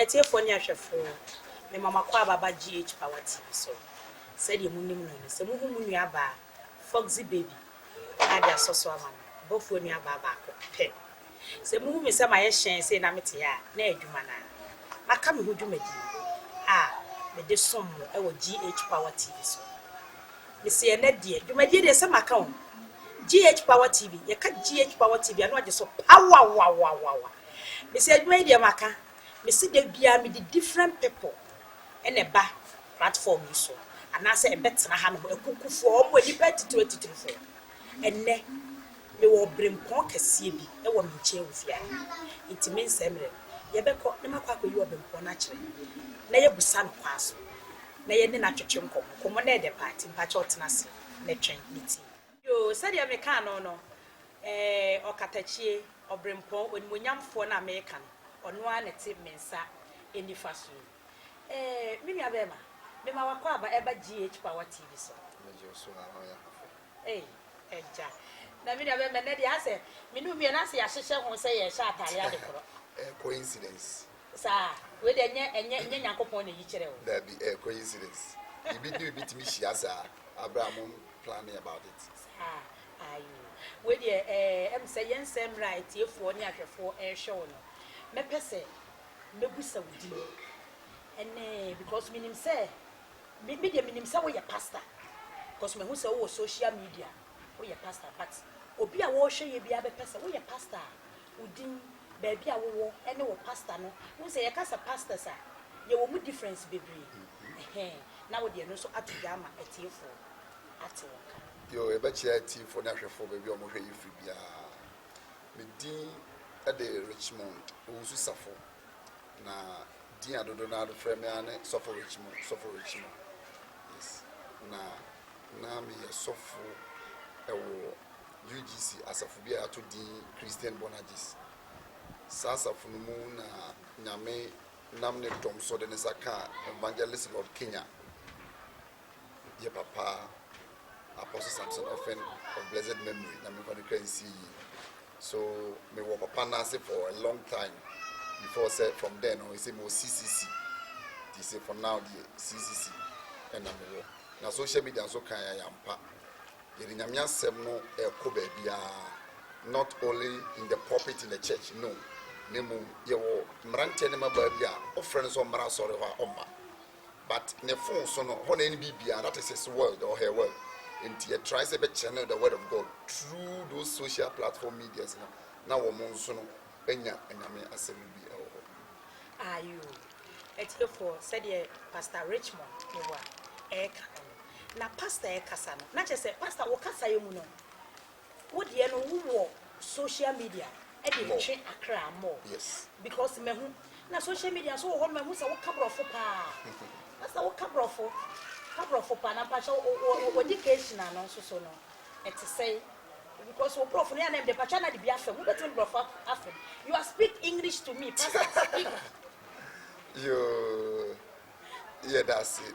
etiefo ni ahwefo me mama kwa baba GH Power TV so said you munim no se mu hu mu nua ba Foxy baby ade asoso ama bofo nua ba ba ko pe se mu hu me se ma ye hyen se na mete ya na adwuma na maka me hu dwuma di me de som e wo GH Power TV so me se ye na die dwuma die se maka o GH Power TV ye ka GH Power TV anu age so power wa me se dwuma die maka me see the bia me the different people and a ba platform so and I say a better ha no ekuku for omo nipa titiri for enne me wo brempon kase bi e wo me che ofia intimi nsemre ye beko ne makwa akoyi wo brempon na kire na ye busa no kwaso na ye ne na twetwe nkomo na de party mpa che otena se na twen niti yo said ya me kan no okatachie obrempon onimonyamfo na me kan ono anete mensa enifa so mimi abema mema wakwa aba eba GH Power TV so mejo so ahoya eja na mimi abema na dia ase minu mi na se ya hyehye ho se ye sha atare ade kro coincidence sa we de enye yakopon na yi kire wo that be coincidence ibi do bit mi hia sa abraham planning about it ayu we de em say yensem right efo ni ahwefo ehwe wo no me pese mebusa wudi ene because minim say minim say we ya pastor because me hu say we social media we ya pastor but obi a wo hwe ye bia be pese we ya pastor udin ba bia wo ene wo pastor no hu say ya kasa pastor sa ye wo mu difference bebre na wo de no so atugama etiefo ate woka yo e ba chia etiefo na hwefo ba bia o mo hwe yifu bia me din at the Richmond, Usu Safo. Na Dia Dodonado Fremiane, Suffer Richmond. Yes. Na me a Sofo UGC as a phobia to the Christian Bonagis. Sasa Funumu na Nyame Namne Tom Sodenesaka, Evangelist Lord Kenya. Ye Papa Apostle Samson often of blessed memory, Namika see. So me work upon Nasi for a long time before say from then on we say more CCC. They say for now the CCC and na social media so kan ya yampa. Yeri nyamia sem no e ko bia not only in the pulpit in the church no. Nemu ye wo mrante ne maba bia o friends o mra sorry wa oma. But ne phone so no ho na ni bibia that is his world or her world. And you try to channel the word of God through those social platform medias. Now, woman, so no, Enya and I mean, as are you? It's here for said Pastor Richmond. You are now, Pastor Casano. Not just say, Pastor Wakasa, you know. What you know who social media? Eddie train Accra more. Yes. Because me now social media so home, who's a couple of that's a couple for Panapacho or education and also so no. And to say because we prof name the Pachana the Biafra, who better Afro. You are speak English to me, Pastor. Speak. Yeah, that's it.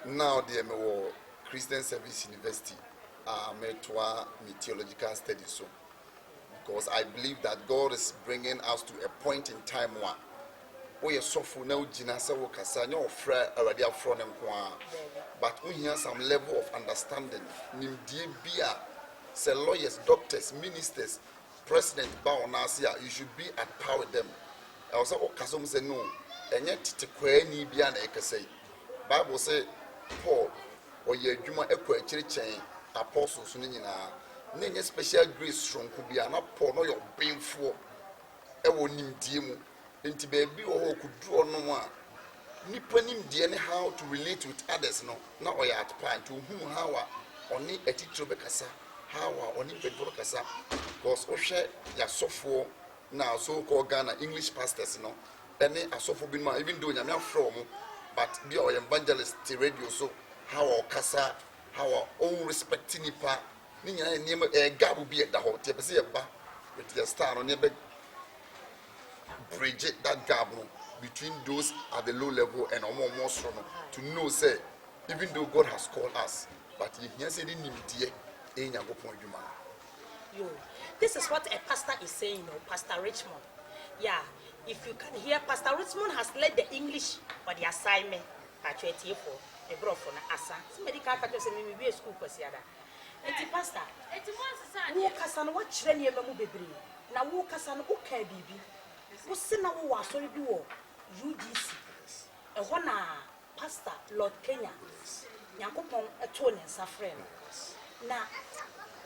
Now the Christian Service University meteorological studies so because I believe that God is bringing us to a point in time one. We are so full now, Jinasa Wakasa, no friend already up front and but we have some level of understanding. Nimdibia, say lawyers, doctors, ministers, President Baonasia, you should be at par with them. I was Okasum say no, and yet to Queni Biana say. Bible say Paul or ye Juma Equa Church apostles Nina special grace from Kubia, not Paul, no your being for Ewo Nimdimu. Inti baby or could draw no one. Nipanim the how to relate with others no. Now I at point to whom how only a teacher bekasa, how only bedrock kasa. Because Oshe ya sofo now so called Ghana English pastors no. Any a sofo bin man even though Yamia from but be our evangelist radio so how our kasa, how our own respecting nipa. Ninya name a gap will be at the hotel. With your star on your bed. Bridge that gap between those at the low level and more strong to know say even though God has called us but he has said in him this is what a pastor is saying, Pastor Richmond. Yeah, if you can hear, Pastor Richmond has led the English for the assignment. Actually, for a bro for an asa. Somebody can't catch us and maybe a school for Siada. And the pastor, who Cassan, what train you move baby? Now, who Cassan, okay, baby? What's the now was sorry do UGC? A one pastor, Lord Kenya. Yankopon a tone and suffering. Now,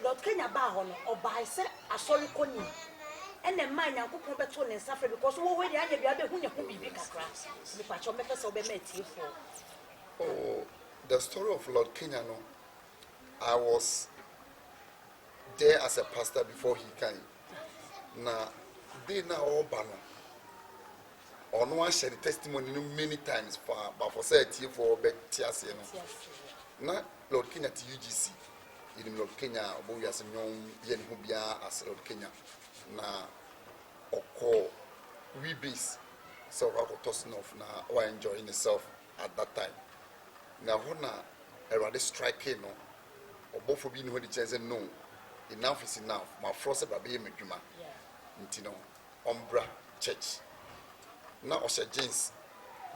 Lord Kenya Bahon or by say a sorry conny. And then mine Yankopon beton and suffering because we the other who you be big across. The patch of makers of the for. Oh, the story of Lord Kenya, no. I was there as a pastor before he came. Now, they now all banner. Or no one shared the testimony many times but for say for Betias. Now, Lord Kenya to UGC. In Lord Kenya, Oboya as a young Yen Hubia as Lord Kenya. Now, Oko, we base. So I got tossing off now, or enjoying yourself at that time. Now, when I rather striking, no, or both of you know the chance and no, enough is enough. My frost about being a juma, Intino, Umbra Church. Now, Osha jeans,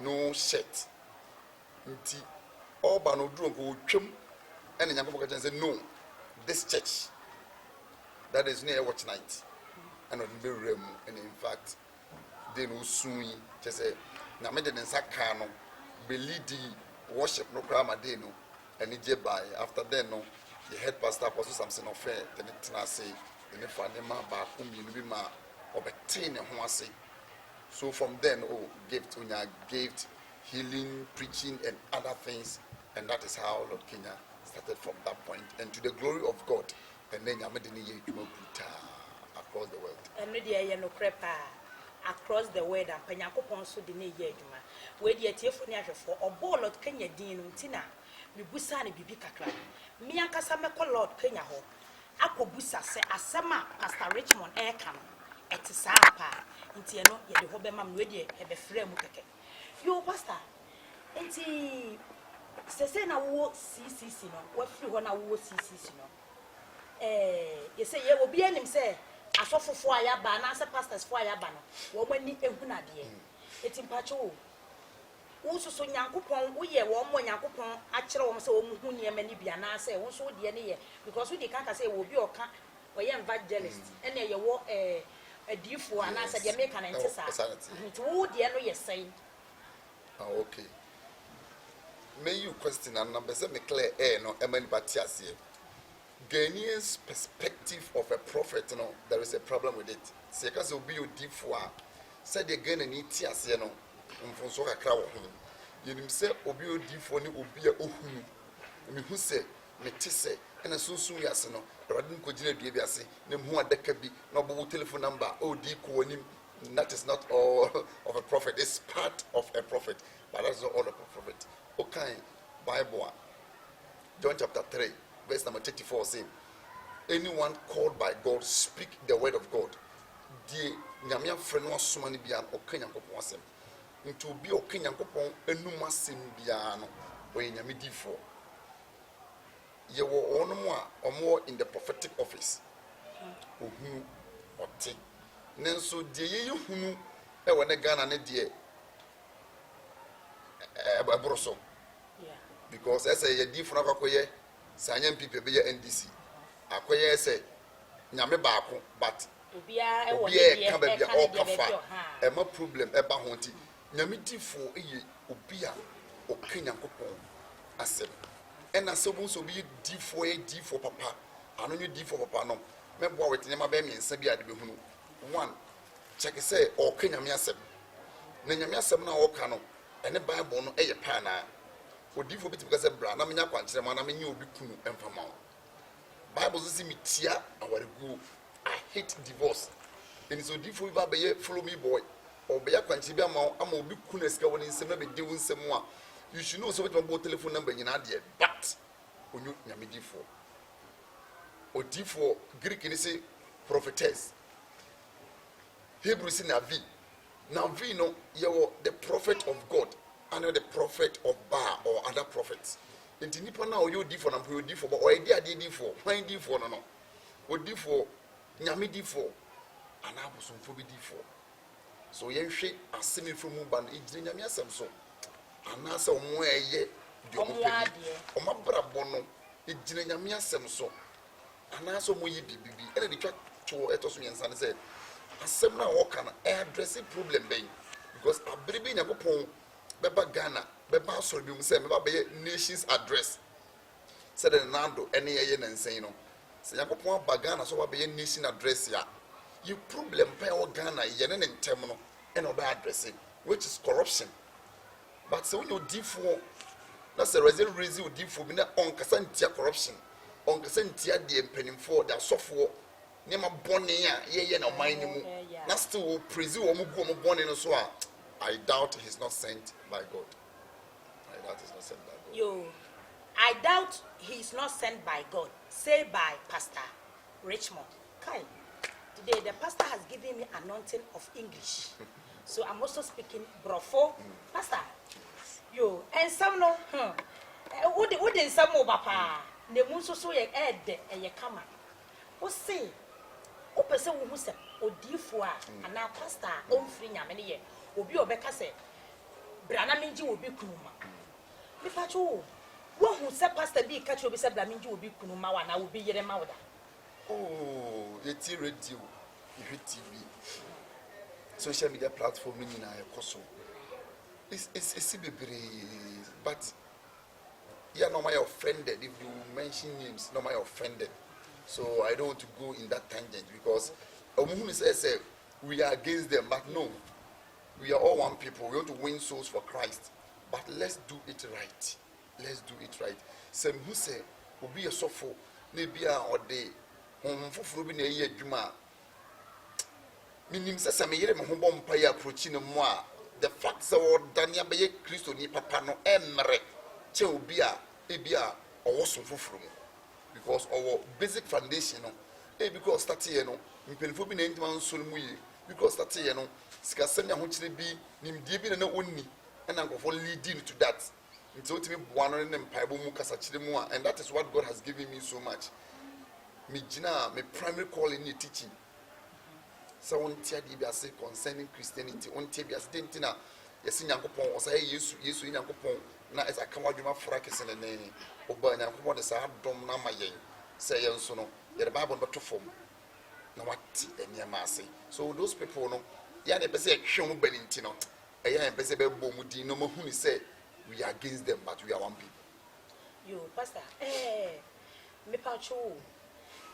no shirt. Inti, all bano drunk who chum, and the young people say, no, this church that is near watch night, and on the room, and in fact, they no soon just say, Named and Sakano, Belidi. Worship no crama de no and it by after then no the head pastor was something of fair then it na say the fanema ba kumbi ma obtain ho ase so from then gift unya gift healing preaching and other things and that is how Lord Kenya started from that point and to the glory of God and then yamedini ye dwuma buta across the world and no dey no crepa across the world and Panyakopon so the ne ye adwuma we dey tiefo ne ahwefo obo Lord Kenya din no ntina me busa ne bibi kakra me ankasa me ko Lord Kenya ho akobusa se asema Pastor Richmond e ka no eti saa pa ntie no ye de ho be mam no we dey e be frɛ mu keke yo pastor enti se na wo CCC no wa firi ho na wo CCC no ye say ye obi anim say asofofo ayaba na ase pastors fo ayaba no wo mani ehunade eti mpacho wo so nyankopon wo ye wo mo nyankopon a kire wo se wo hu ne mani bia na ase wo so de ne ye because we dey kan ka say wo bi oka wo ye evangelist ene ye wo adifo ana ase de make an entisa nti wo de no ye say okay may you question and number say me clear no emani batiase Ghanaian's perspective of a prophet, you know, there is a problem with it. Say, because will be a deep for said again and eat as you know, so a crowd. You say, Obi deep for you will be a uhum. Who say, Metisse, and as soon as you know, Radin Kojina Diabiasi, name who are the cabi, no telephone number, deep him. That is not all of a prophet, it's part of a prophet, but that's not all of a prophet. Okay, Bible, John chapter 3. Verse number 34 says, anyone called by God speak the word of God. The nyamia friend was so many bian or Kenyan Kopon. Into be o Kenyan Kopon enuma simbiano or nyamidi for. You were on more in the prophetic office. Who or take. Nenso de you who when a gun and a dear a broso. Because as a different Sanyan people be NDC. Akoye say nyame baako but obia ka ba bia o kafa e ma problem e ba ho nti nyame difo eye obia o Kenyankopon asem ena sebun so bi difo papa ano nyu difo papa no mebo a wetenya ma ba mi nsa bi ade behunu one check say o Kenyame asem na nyame asem na o ka no ene Bible no eye pa na odifo bi because bra na menya kwankere ma na menya obi kunu emfama Bible says me tia awaregu I hate divorce and so odifo bi ba be follow me boy or be kwankere bi ama obi kunu esika woni nsem na be de nsem a you should know so with my telephone number nyina de but onyu nyamedifo odifo Greek ni say prophetess Hebrew say navi no you the prophet of God and the prophet of Baal or other prophets. In Tinipa now, you differ and you differ, but why did for? Why differ? No, what differ? Nyami differ, and I was some for. So yenhwe asemi from mu ba no ejire nyame asem so anase omo eye di omo pedi omo brabo no ejire nyame asem so anase omo yi bibibi ene de twa to etoso yensa ne say asem na wo kana address problem ben because abiribi nyakopon beba Ghana beba so bi mu say me ba be nations address said the nando ene ye nansen no say nyakopon ba Ghana so ba be nation address ya you problem pa o Ghana ye ne ntem no ene oba address which is corruption but so when you diffo na say reason you diffo bi na on kasa ntia corruption on kasa ntia de empanimfo da sofo nema bone a ye na oman ni mu na still praise wo mu go mu bone no so a I doubt he's not sent by God. I doubt he's not sent by God. I doubt he's not sent by God. Say by Pastor Richmond. Kai, today the pastor has given me anointing of English. So I'm also speaking Brofo. Pastor, and some no, what in some more papa? The moon so ye ed and ye come. What say? O person who said, O dear for and now pastor, on free many years. Obi obeka say brana minji obi kunuma me pacho wo hu se pastor bi ka che obi se brana minji obi kunuma wa na obi yere ma woda yeti radio you TV social media platform ni na ekoso it's bebre but you are normally offended if you mention names normally offended so I don't want to go in that tangent because omuhu say we are against them but no. We are all one people. We want to win souls for Christ. But let's do it right. Let's do it right. Some who say, will be a sofo, maybe or day, for be a year juma. Meaning, says, I'm a year, my home pay approaching moi. The facts are Dania Bay Christo ni Papano Emre, Cheubia, Ebia, or Wassum from. Because our basic foundation, because that's here, no, we can for be named man Sulmui, because that's here, no. Sikasenya honchire bi nimdie bi na onni and I'm for leading to that. It's what me buano ne mpaibo mu kasa chire mu and that is what God has given me so much. Me gina me primary calling in teaching. So on tia di bi ase concerning Christianity on tia bi ase dentina yesi Nyankopon o say Yesu Nyankopon na esa kama dwuma fra kese ne oba Nyankopon de sa dom na mayen say yenso no the Bible beto form na wati eniema ase. So those people no ya na pese hwe mu baninti no eya pese be bom di no mahuni say we are against them but we are one people. Pastor me pacho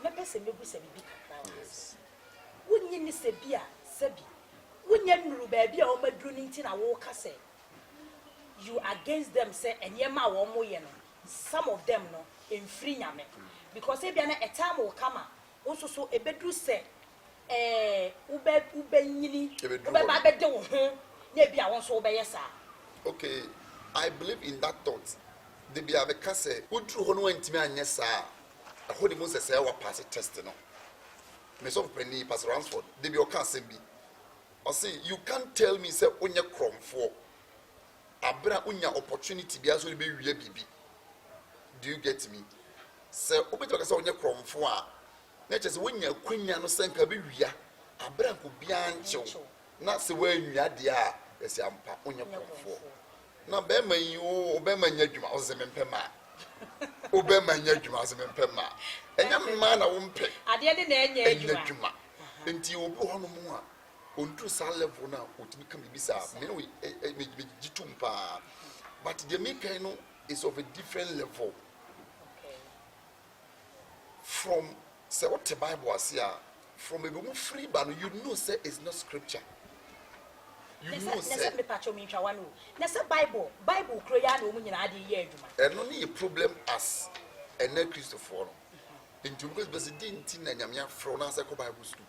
me pese me bu se bibi kakra yes wonyi ni se bia sabi wonya nuru ba bia o maduru ni nti na wo ka say you against them say enyema wo mo ye no some of them no emfiri nyame because e bia na etam wo kama wo so ebeduru say okay, I believe in that thought. The be have kase udru ho no antimi anye sa ahodi mo sese wa pass test no me so penny Pastor Ransford the be o kan sem bi o say you can't tell me say onye kromfo abra unya opportunity bi aso be wiya bibi. Do you get me? Say obeto ka say onye kromfo a na chese wonya kwanya no senka be wia abran ko bia nchew na se wanwia de a ese ampa onya kromfo na be man yi o be man nya dwuma o se mempe ma o be man nya dwuma o se mempe ma enya ma na wo mpe ade de na enya dwuma enti obi ho no mu a ontu sa level na otimi ka bibisa me no me gitumpa but the making no is of a different level. Okay. From say what the Bible was here from a free but you know say it's not scripture. You know say me pacho me twa wanu na say bible kro ya na omu nyina ade ye adwuma and no problem as and na Christopher into because president na nyamia fro na say ko Bible school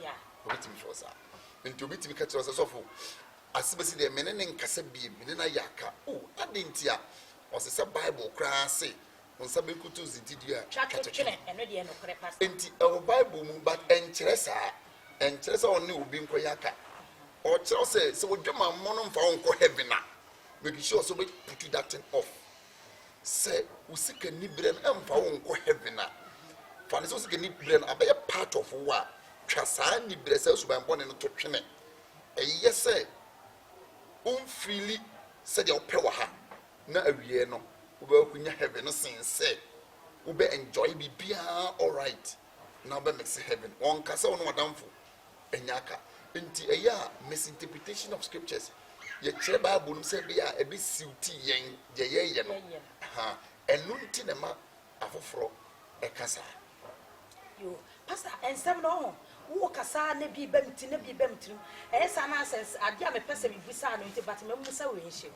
yeah what me for sir into bit me catch us so for asibesi de menene nkasa bi me na yaka oh adentia o say Bible kra say on sabe kutu zididua twatwetwe eno de no kore pastor enti our Bible mu but enkyeresa oni obi nkoyaka or tell say so dwuma mono mfa onko heaven na make sure so we put that thing off say usika ni brem mfa onko heaven na fa ne so usika ni brem abaya part of wa twa saa ni brem say so ban bone no to twene ɛyɛ sɛ ɔmfili sɛdeɛ wopɛ wɔ ha na awie no wobɛkunya heaven no sen sɛ wobɛ enjoy biribiara alright na wobɛ mix heaven ɔnka sɛ wo ne wadamfo ɛnya aka nti ɛyɛ a misinterpretation of scriptures yɛkyerɛ bible no sɛ bi a ɛbɛ siwti yɛn deɛ yɛyɛ no ɛno nti na ma afoforɔ ɛka saa yo pastor ensem no wo kasa na bi bamti na bi bamtrim ɛyɛ na sense ade a mepɛ sɛ bibisa no nti but mamu sa we nhye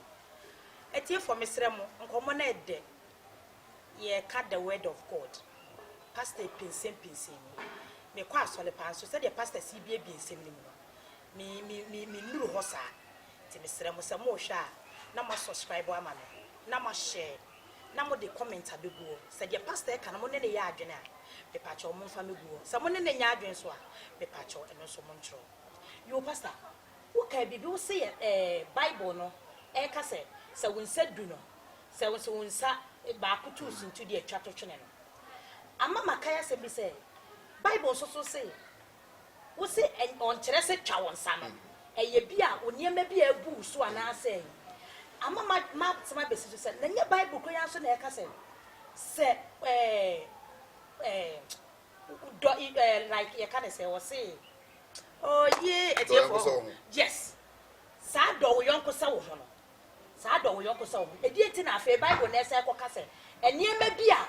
etie for mesrɛ mo nkomo na ɛde ye ka the word of God pastor pensem me kwa asole pan so sɛ de pastor si bia bi nsem ni me nuru hɔ saa ti mesrɛ mo sɛ mo hwɛ a na mo subscribe ama me na mo share na mo de comment abegu sɛ de pastor ka na mo ne ne yɛ adwene a me pa cho mo mfa megu sɛ mo ne ne nya adwene so a me pa cho ɛno so mo ntro yo pastor wo ka bibi wo sɛ bible no ka sɛ wo nsa du no sɛ wo nsa ba ko tu suntu de atwa to twene no ama makaya sɛ bi sɛ bible so sɛ wo sɛ on kyerɛ sɛ twa wo nsa no ɛyɛ bi a oniema bi abu so ana sɛ ama ma tsema besi so sɛ na nye bible ko ya so na ɛka sɛ like you can say or say oh yeah yes sa do wo yonko sa wo ho no sa do wo yonko sa wo e die ti na afa bible na ese ko ka se eniema bi a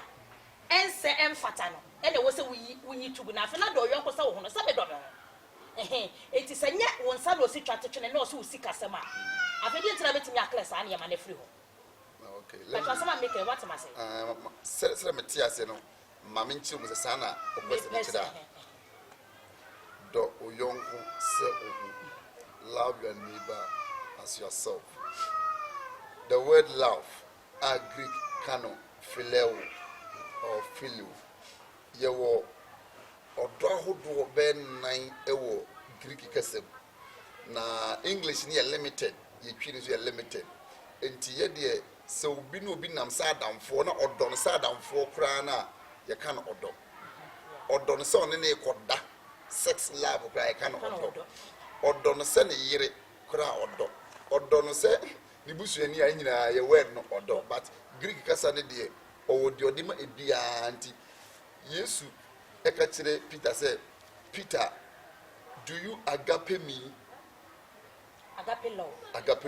ense emfata no e na wo se wunyi tugu na afa na do wo yonko sa wo ho no sa be do me ho enti se nye wo nsa do si twatwetwe na o se wo sika sem a afa die ti na betimi akles a na ye ma na free ho okay let me sama make what am I say sɛ meti ase no mame nkyiri mu sɛ saa na ɔpɛsɛ ne kyerɛ a dɔ oyɔnko sɛ ohu love your neighbor as yourself. The word love are Greek kano phileo or phileo yɛwɔ ɔdɔ ahodoɔ bɛɛ nan ɛwɔ Greek kɛsɛm na English ne yɛ limited yɛtwi ne so yɛ limited enti yɛdeɛ sɛ obi ne obi nam sɛ adamfoɔ na ɔdɔ no sɛ adamfoɔ koraa na yɛka no ɔdɔ no sɛ ɔne ne kɔda sex love koraa yɛka no ɔdɔ no sɛ ne yere koraa ɔdɔ no sɛ ne busuani a nyinaa yɛ word no ɔdɔ but Greek kasa ne deɛ ɔwɔ deɛ ɔde ma ebiaa nti Yesu ɛka kyerɛ Peter sɛ Peter, do you agape me? Agape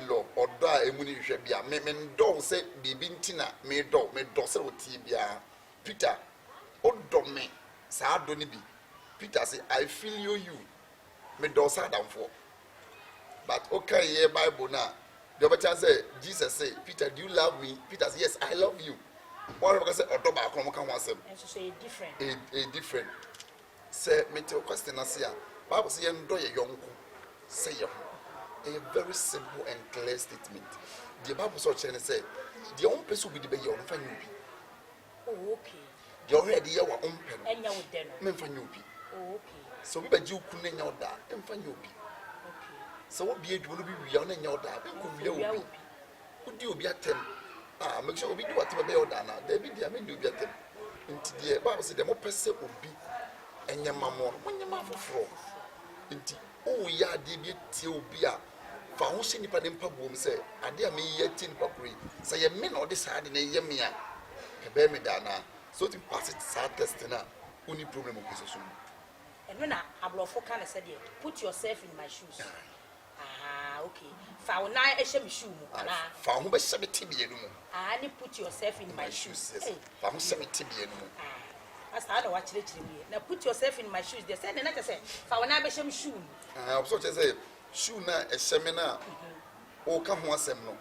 love ɔdɔ a emu ne hwehwɛ bia me ndɔ sɛ biribi ntina me dɔ sɛ wotie bia Peter ɔdɔ me saa dɔ ne bi Peter say I feel you me dɔ sa adamfo but okay here Bible na the other chance say Jesus say Peter, do you love me? Peter say yes I love you. One of us say ɔdɔ ba akɔn mo kan one sem and so say different a different say me tell question ase a Bible say ndɔ ye yonko say ye ho a very simple and clear statement. The Bible so kyerɛ ne say the own person bi de be ye on fa nyu bi. Oh okay. The already ye wa on pɛ no enya wo de no me fa nyu bi. Oh okay. So we be ji ku ne nya oda em fa nyu bi. Okay. So what be adwuma no bi wia na nya oda be ko wia obi. Odi obi atem. Make sure obi do atem be oda na. There be dia me do obi atem. Nti de Bible say dem pese obi enya mamo no nya ma foforo. Nti o ya de bi tie obi a fa ho hye nipa de mpa buom sɛ ade a me yɛ tie nipa kuri sɛ yɛ me na ɔde saa de na yɛ me a ke be me da na so to pass it saa test na oni problem o kese so and when ablofo kan say dey put yourself in my shoes okay fa wo na ehye me shoe mu ana fa ho be hye me tibie no mu ni put yourself in my shoes fa ho hye me tibie no mu as I don't watch it now put yourself in my shoes they say na say fa wo na be hye me shoe mu so say shoe na ehye me na o ka ho asem no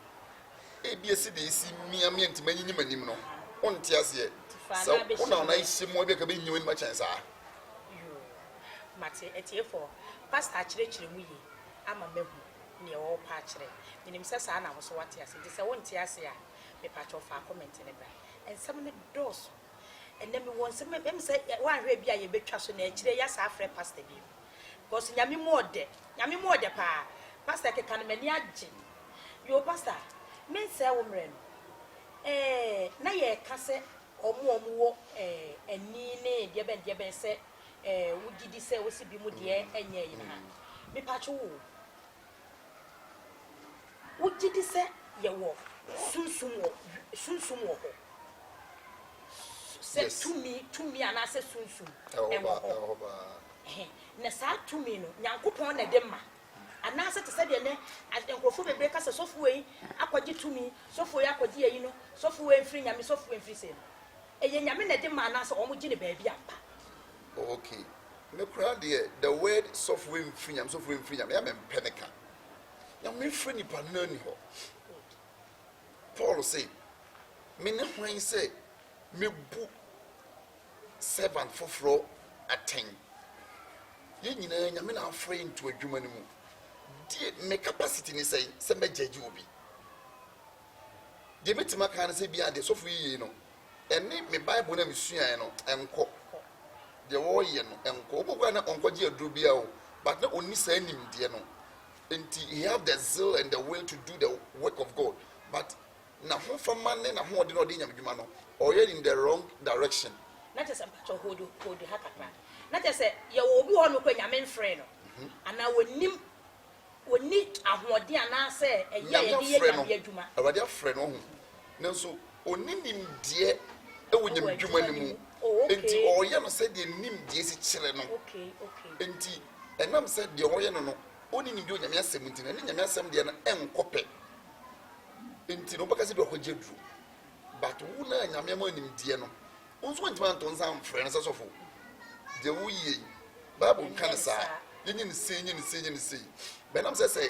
e bi esi de esi mia ntima nyinyim anim no onte ase so una na ehye mo be ka be nyiwa ni ma chan saa mate etie for pastor chire mu yi ama mehu ne wo pa chire minim se saa na wo so wate ase de se wonte ase a me pa cho fa comment ne bra ensem ne dos enne me won se me se wan hwe bia ye betwa so na chire ya saa frɛ pastor bi because nyame mu ode pa pastor ke kan mani age yo pastor me se wo mre no na ye ka se omo wo ani ne de ben se wugidi se wo si bi mu de enya yi na me pa cho wo gidi se ye wo sunsum wo ho se tumi ana se sunsum e wo ho na sa tumi no Nyankopon na de ma ana se te se de ne enkrofo bebre ka se sofo yi akwaje tumi sofo yi akwaje yi no sofo yi mfiri nyame sofo yi mfiri se eye nyame na de ma ana se omo gine baabi ampa. Okay, me crowd here the word software mfiri nyame sofo yi mfiri nyame ya me peneka ya me mfiri ni pa nani ho. Paul say me ne hwan say me bu servant foforo aten ye nyina nyame na afrɛ into adwuma ne mu die me capacity ni say se me judge obi de metima kan say bia de sofo yi no ene me bible na me sua no enko de wo ye no enko obogwa na onko je aduru bia o but na oni sa nim de no enti he have the zeal and the will to do the work of God but na ho fama ne na ho de no de nyamdwuma no or you in the wrong direction. Not as a patch hold hakakra. Not as a ye will be on with Yamen friend. And I would need a word and say a year Juma. A radio friend on. No, so only him dear, when you do enti or you said the name dear children. Okay. Enti, and I'm said the Oriano, only you do Yamia 17 and Yamia 70 and copy. Enti no because it was Jedru. But who learn Yamia in Diano? Once went to some friends as of the wee Bible can say, you didn't say. But I'm say,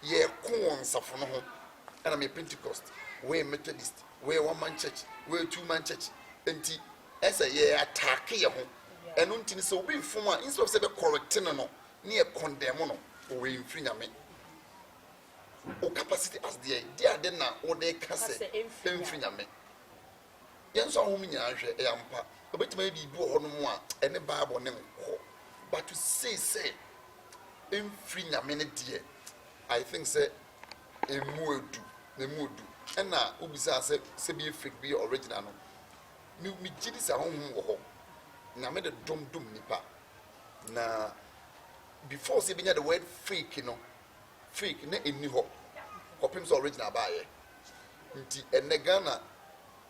ye corn safono, and I'm a Pentecost, we're Methodist, we're one man church, we're two man church, and as a year attack here, and until so be from one instead of say correcting no near condemn or we infringe me. O capacity as the idea then now, or they can say, infringe me. Yes, all women are ampa, but maybe do on one and a Bible name. But to say, in free a minute, dear, I think, say, a mood, the mood, and now, Ubisa said, Sebi fake be original. Me jidis a home or now made a dum nipa. Now, before saying the word fake, fake, ne in New York, Hopim's original buyer. And the Ghana.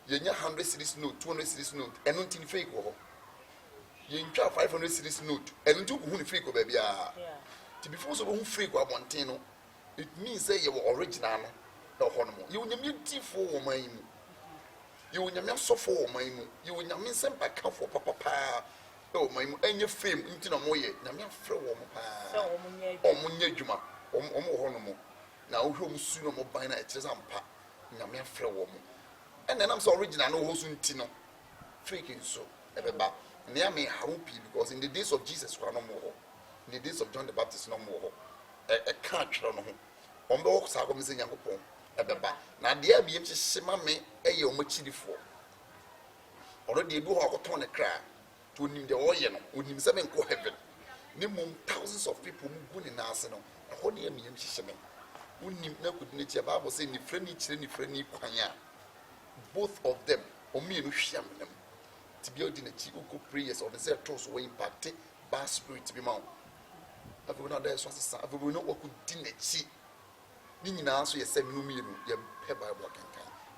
You 100 series note, 200 series note, and not in fake. You 500 series note, and you who fake baby. To be forced to fake or Montano, it means that you were original. You will need for my you will not suffer my you will not mean some back for papa. Oh, my and your fame into no more yet. Namia Fro or Munya Juma or Honomo. Now, whom sooner more by night, Chesampa, Namia Fro. And then I'm so original, no Hosutino. Freaking so. Near me, happy because in the days of Jesus, no more. In the days of John the Baptist, no more. A country on home. On the walks, I was in Yankopon. Now, dear be Shima me, a year much before. Already, do have a ton of cry to him the oil, with him 7 co heaven. Nimum thousands of people who in Arsenal, a whole year me and Shishame. Who knew no good nature, Bible saying, friendly, friendly, quanya. Both of them, or me and sham them, to be out in a chico prayers or the Zetos were impacted by spirit to be mount. I will not dare so as I will not what could dinner cheat. Didn't answer your 7 million, your Bible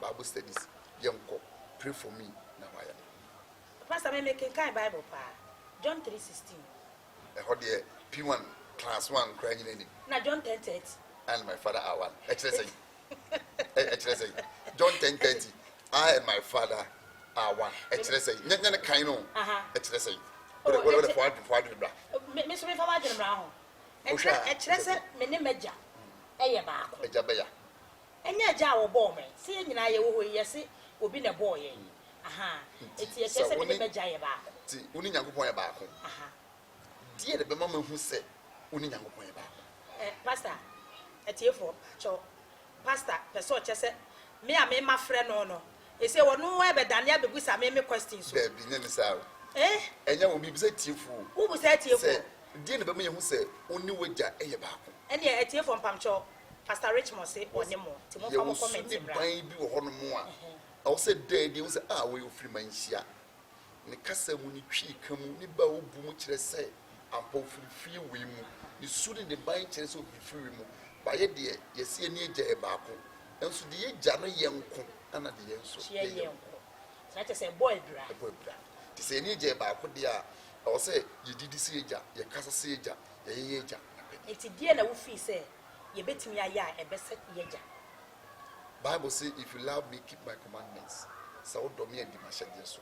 Bible studies, young co, pray for me now. I am. Pastor, I make a kind Bible, John 3:16. I heard the P1 class 1 crying in it. Now, John 10:30. And my father are one. Actually, John 10:30. I and my father are one. Actually, say, Nana Kaino. Actually, say, what the father did. Miss River Brown. Actually, say, many major. A jabaya. And your jar bore me. Seeing I will yes, will be a boy. Aha. It's yes, a major. See, only young boy about. Aha. Dear the mamma who said, only young boy about. Pastor, at your for, Pastor, the soldier said, me, I made my friend no. He said, well, no, but Daniel, because I made me questions. There be none, sir. Eh? And you will be set you fool. Who was that you said? Dear the me who said, only with Jack about. And yet, a tear from Pamcho, Pastor Richmond say, or no more. To more comment, baby, or no more. I'll say, there, they was a way of free man, Shia. The castle when you cheek, come, you bow, boom, which I say, and both free women. You shouldn't the buying chance of free women. ba ye de yesi ani agya e baako enso de ye gya no ye nko ana de ye nso ye nko na te say boy bra te say ani agya e baako de a o say ye didi si agya ye kasa si agya ye agya enti die na wo fi say ye betimi aya e be set ye agya. Bible say if you love me keep my commandments sa wo do me adi ma hyede so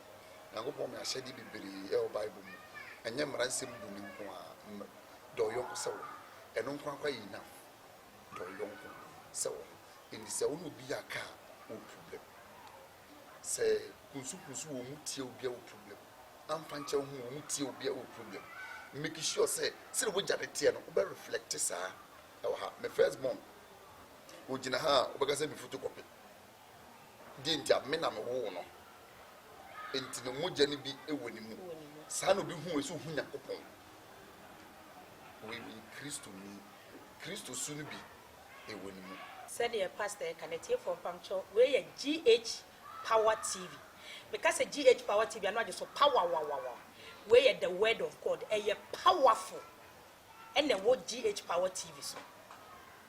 na go pon me hyede bibiri e o Bible mu enye mara nsem du ni nko a do yonko sa wo eno nko akwa yi na do yonko sa wo eni se wo no bi aka o problem se kunsu wo mu tie obi a o problem amfa nche wo mu tie obi a o problem make sure say wo jade tie no wo be reflect sa e wo ha my first born ojina ha obeka se bi photocopy di ntia me na me wo no enti no mogya ni bi ewoni mu sa no bi hu esu hu Yakopon we Kristo su no bi ewoni mu said the pastor connected for puncture we GH Power TV because a GH Power TV and not just so power we the word of God a powerful and the word GH Power TV so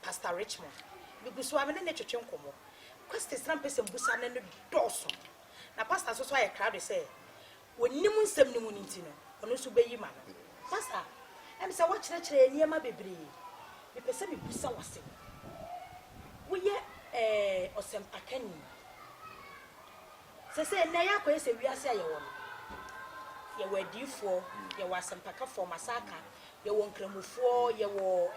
Pastor Richmond because we have an education komo question some person busa na no doso na pastor so I crowd say when nimu nsem nimu nti no ono so beyi ma no pastor em say what chire niema bebre me pese me busa wase we ye osempakani se na ya ko se wiase aye wo no ye wadifo ye wasempaka for masaka ye won kramufo ye wo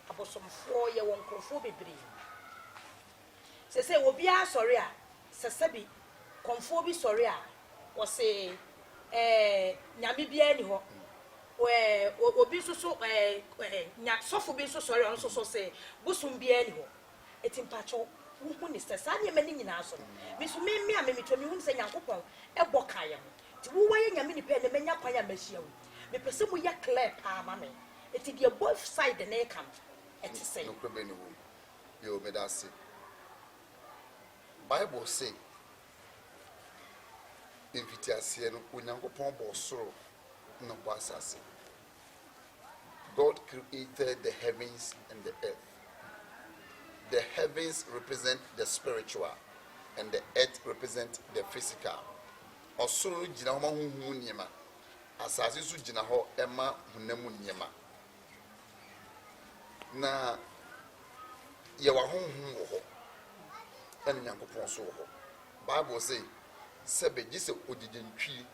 abosomfo ye won krofo bebre se obi a sori a se bi konfo bi sori a wo se nyame bia ni ho obi so nya sofo bi so sori on so se busum bia ni ho etimpacho wo ni se sa ne mani nyina so me so me a me to me hu se Yakopon e boka ye ti wo waye nyame ni pe ne menya kwaya machia wo me pese mu ya clear pa ma me eti de both side na e kam eti say no problem no yo me da say Bible say invitiase no Yakopon bo soro no bo asase God created the heavens and the earth. The heavens represent the spiritual and the earth represent the physical. Osoro jina ho ma huhu niema. Asase su jina ho ema hunamu niema. Na ye wa huhu wo ho. Ene Yakopon so wo ho. Bible say sebe gise odidentwi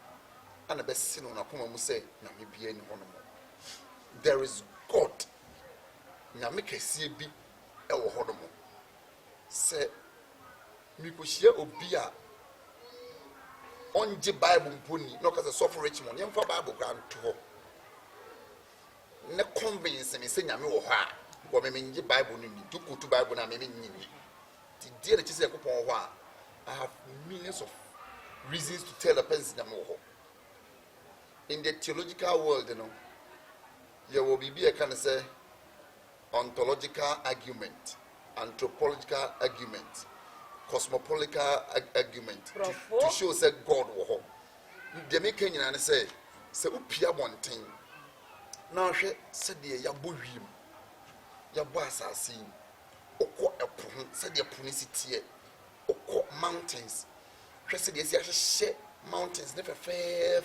ana be sino na koma mu say na me bia ni ho no. There is God. Nyame kese bi e wo ho no mo. Se mi ko hia obi a onje Bible mponi no ka se suffer Richmond yemfa Bible grant ho. Ne convince me se nyame wo ho a wo me nje Bible no ni dukutu Bible na me nyini. Ti die na chise Yakopon ho a I have millions of reasons to tell the person nyame wo ho. In the theological world, you know, there will be a kind of say ontological argument, anthropological argument, cosmopolitical argument to show say God wo. The making and say upia bonten. Now she said the yabo wim, yabo asasi, oko epo said the punicity, oko mountains. She said yes, she mountains never fair.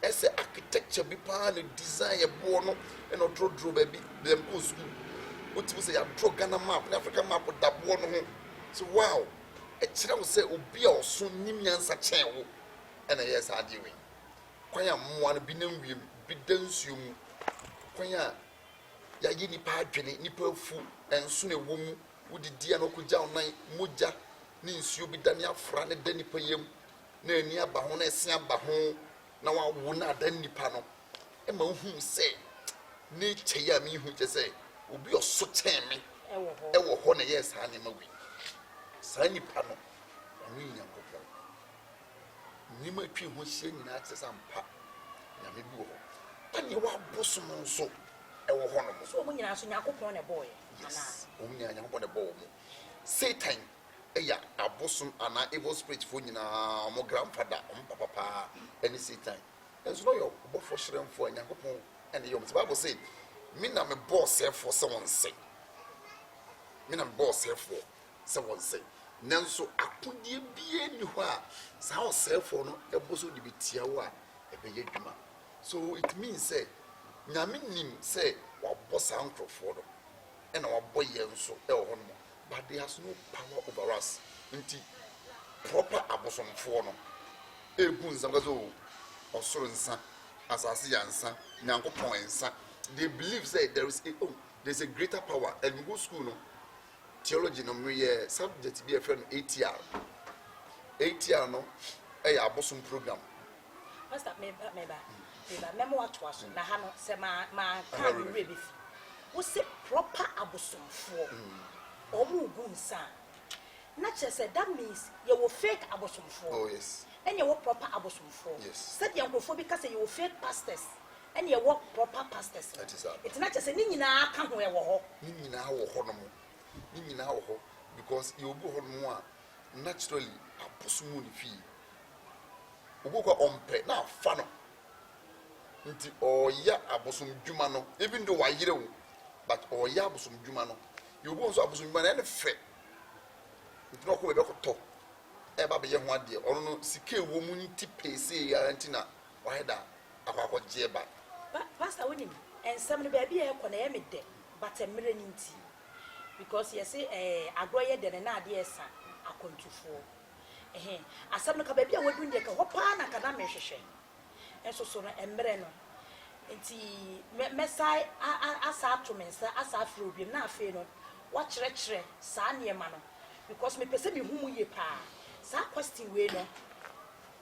As a architecture be pan design a bono and a draw baby them go school. What was a draw Ghana map, an African map with that one home. So wow, a child say Obi or soon Nimian Sachewo and a yes are doing. Quaya one binum bidensum Quaya Yagini Padre, nipple food and soon a woman would the dear no could down night muja means you be dania frane denny payem near Bahone Siam Bahon. Na wa wona dan nipa no e ma hu se nature ya me hu je se obi oso chen me e wo ho na yes ha ne ma wi sa nipa no anu Yakopon ni ma twi ho hie nyina te sampa na me bi wo ani wa boso mo so e wo ho no mo so mo nyina so Yakopon na boy ana o mu nya Yakopon na boy mo Satan eya abosom ana evil spirit fo nyina mo grandfather papa any Satan enso no yo bo for shrem fo Yakopon and the Bible say me na me boss for someone say me na boss for se won say nanso akodie bie ni ho a sa ɔsɛfo no ɛbɔ de betia wo a ɛbɛyɛ dwuma. So it means say nyame nim say wabɔ saa nkrɔfoɔ no ɛna wabɔ yɛn nso ɛwɔ hɔ no, but there has no power over us. Nti proper abosomfoɔ no ebu nsam ka so ɔsoro nsa asase ya nsa nyankopɔn nsa. They believe say there's a greater power. And we go school no theology no me subject be a friend ATR no abosom program. Pastor memo what was na ha no se ma kan re be fi wo se proper abosomfo omu gu nsa na che say that means you will fake abosomfo. Oh yes. And you will proper abosomfo. Yes. Said you go for because you will fake pastors and you work proper pastors. That is that. It's not just a ni nyina ka ho e wo ho. Ni nyina wo ho no mo. Ni nyina wo ho because you go ho no a naturally abosomu ni fi. Ogo kwa ompe na fa no. Nti oya abosom dwuma no even though wa yire wo but oya abosom dwuma no. You go so abosom dwuma na e fe. Nti no ko be ko eba be ye ho ade ono no sike wo mu nti pese ya nti na wa heda akwa jeba. Pastor wonim ensem no ba bia e ko na ye mede but emre ni nti because you say agroye de na ade esa akontufo asem no ka ba bia wadun de ka hopa na ka na mehwehwe enso so no emre no nti mesai asa atomensa asa afro obi na afi no wa kyerɛkyerɛ saa niema no because me pese me humu ye pa sa question we no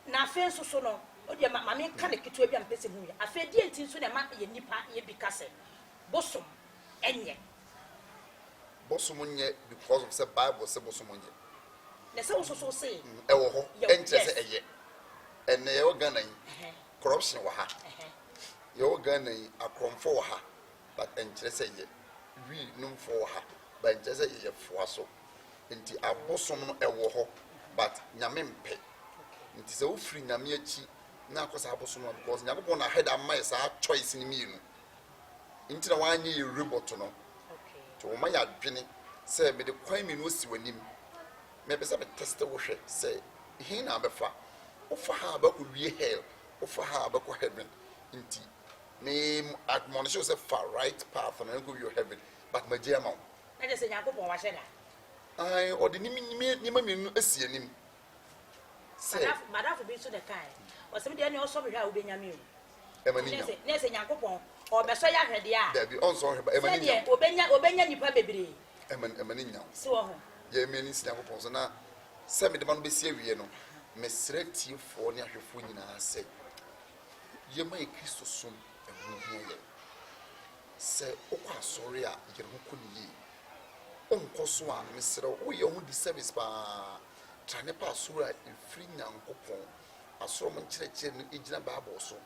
na afi so so no o de ma me ka ne keto bi am pese hu ye afi die nti so na ma ye nipa ye bi kase bosom enye bosom nye because of the Bible say bosom nye na se wo so say e wo ho enche se eye ene ye Ghana yi corruption wa ha ye Ghana yi akromfo wa ha but enche se ye wi numfo wa ha but enche se ye fo so nti abosom no e wo ho but nyame mpe nti se wo free nyame achi na akosa abosom no because nyakopon na head am sa choice ni mienu nti na wanye ye robot no to wo ma ya dwene se me de kwan mi no si wanim me be se be test wo hwe se hin na befa wo fa ha ba ko wie hell wo fa ha ba ko heaven nti me admonish you say far right path and go your heaven but ma je ama na je se nyakopon wa hweda ai o de ni ma mi no asi anim se madafo bi so de kai o se me de ne o so be hwa wo be nyame o e ma ni ne se nyakopon o be so ya hwede a da bi on so hweba e ma ni nya obenya nipa bebre e ma ni nya so ho ye me ni si nyakopon so na se me de ma no be sie wie no me sreti fo ne ahwefo nyina se ye ma e Kristo som e hu ye se okwa sori a ye ho ko ni onko so a me sere wo ye ho di service pa trane pa sori a free nyankopon asoro mo nkyerɛkyerɛ no egina Bible so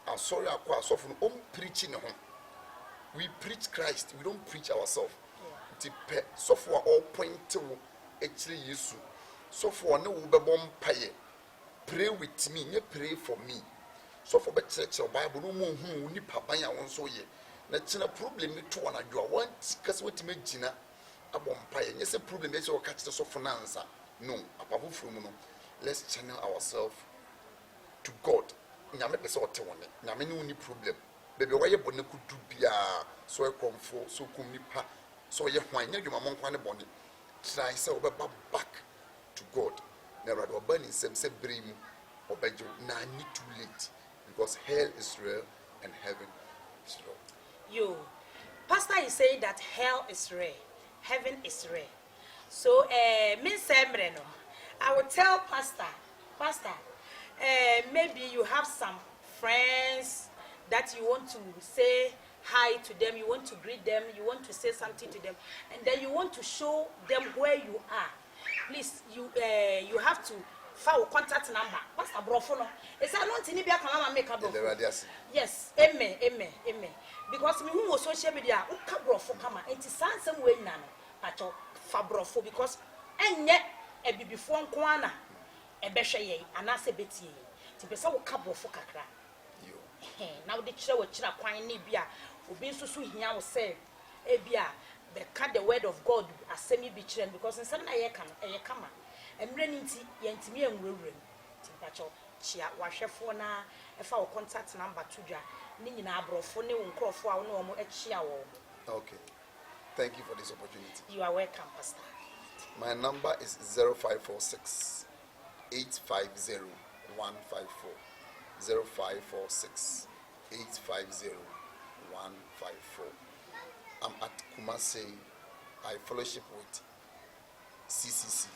asori akwa asofo no preach ne ho. We preach Christ, we don't preach ourselves. Tipe so for all point to actually yesu so for ne wo bebom paye pray with me ye pray for me so for be church Bible no mo hu ni papa ya won so ye na china problem ni to na dwa want kase wetima gina abom paye nye se problem ye se o ka chite so for nansa no apafo from no. Let's channel ourselves to God. Nyame pese o te woni nyame ne uni problem bebe waye bone kudu bia so e komfo so kum nipa so ye hwan nya dwuma mo nkwa ne bone try say obeba back to God na rado obani sem se bremu obejo na ni too late because hell is real and heaven is real. You pastor is saying that hell is real, heaven is real. So me semre no I will tell pastor maybe you have some friends that you want to say hi to them, you want to greet them, you want to say something to them, and then you want to show them where you are. Please, you have to file contact number. Pastor Brofono. It's not in Ibia Kama make a brofo. Yes, amen. Because me who was social media, uka brofo kama, and it's some way nana, but fabrofo because and yet a before Kwana. Ebehwe anase betie ti pese wo ka brofo kakra yo na wo de kire wo kira kwan ne bia obi nso so hia wo se e bia be ka the word of God as asemi bi kyerɛ because nsɛm na yɛ ka no ɛyɛ kama emre ni nti yɛntimi enwurawura nti mpacho chia wahwɛfo na ɛfa wo contact number to dwa ne nyina abrɔfo ne wo nkrɔfo a wo ne wo ɛkyia wo. Okay. Thank you for this opportunity. You are welcome, Pastor. My number is 0546 850 154. 0546 850 154. I'm at Kumasi. I fellowship with CCC.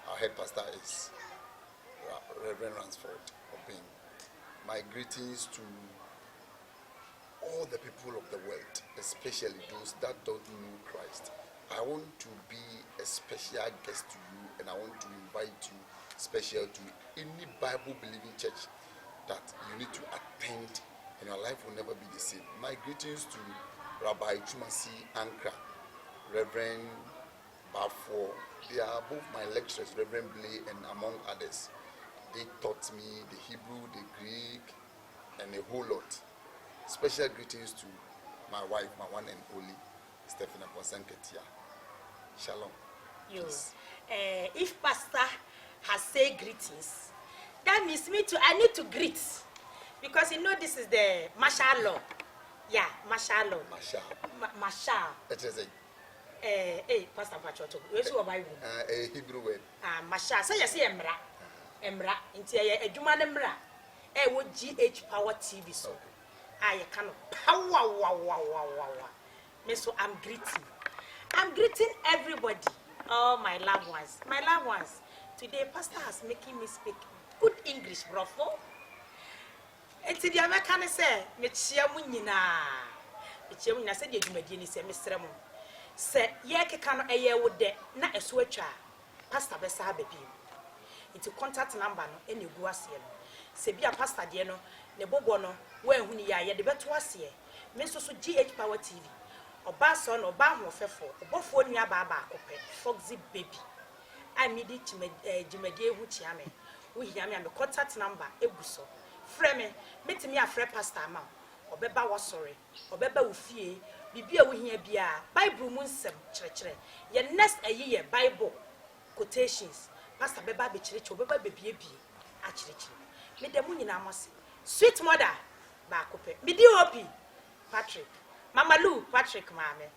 Our head pastor is Reverend Ransford Opin. My greetings to all the people of the world, especially those that don't know Christ. I want to be a special guest to you, and I want to invite you special to any Bible-believing church that you need to attend, and your life will never be the same. My greetings to Rabbi Chumasi Ankra, Reverend Bafo. They are both my lecturers, Reverend Blay, and among others. They taught me the Hebrew, the Greek, and a whole lot. Special greetings to my wife, my one and only, Stephanie Ponsanketia. Shalom. If Pastor has said greetings, that means me too. I need to greet because you know this is the martial law. Yeah, martial law. Martial. It is Pastor Pachoto. Where's your Bible? A Hebrew word. Martial. So you see, Emra. Into a Juma Emra. Would GH Power TV so. I can power. So I'm greeting everybody, all my loved ones. My loved ones, today Pastor has making me speak good English, brofo. And today I can say, Mechia Munina. Mechia said, you may say, Mr. Ramon. Say, Yake can a year with the not a switcher. Pastor Bessa baby. Into contact number no any guasian. Sebia Pastor Diano, Nebobono, where when ya the better was here. Meso GH Power TV. Oba son oba hofefo obofo nua baba akopɛ Foxy baby I made it jimedie hu chiame wo hia me am contact number eguso frɛ me metimi afrɛ pastor ama obeba wo sorry obeba wo fie bibia wo hia bia bible mu nsɛm kyerɛkyerɛ ye next ayi bible quotations pastor beba be kyerɛkyerɛ obeba bebie bie a kyerɛkyerɛ me dem nyina amose sweet mother ba akopɛ medi hopi Patrick Mama Lou Patrick mame.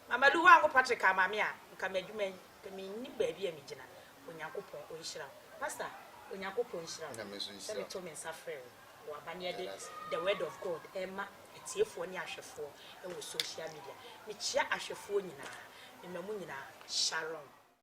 Mama Lou wango Patrick amame a nka madwuma me ni baabi a me gina. Onyankopon onhyira. Pastor, Onyankopon onhyira. Say me to me nsafrɛ wo abane de the word of God ema etiefo ni ahwefo e wo social media. Me chia ahwefo nyina. Me mamu nyina Sharon.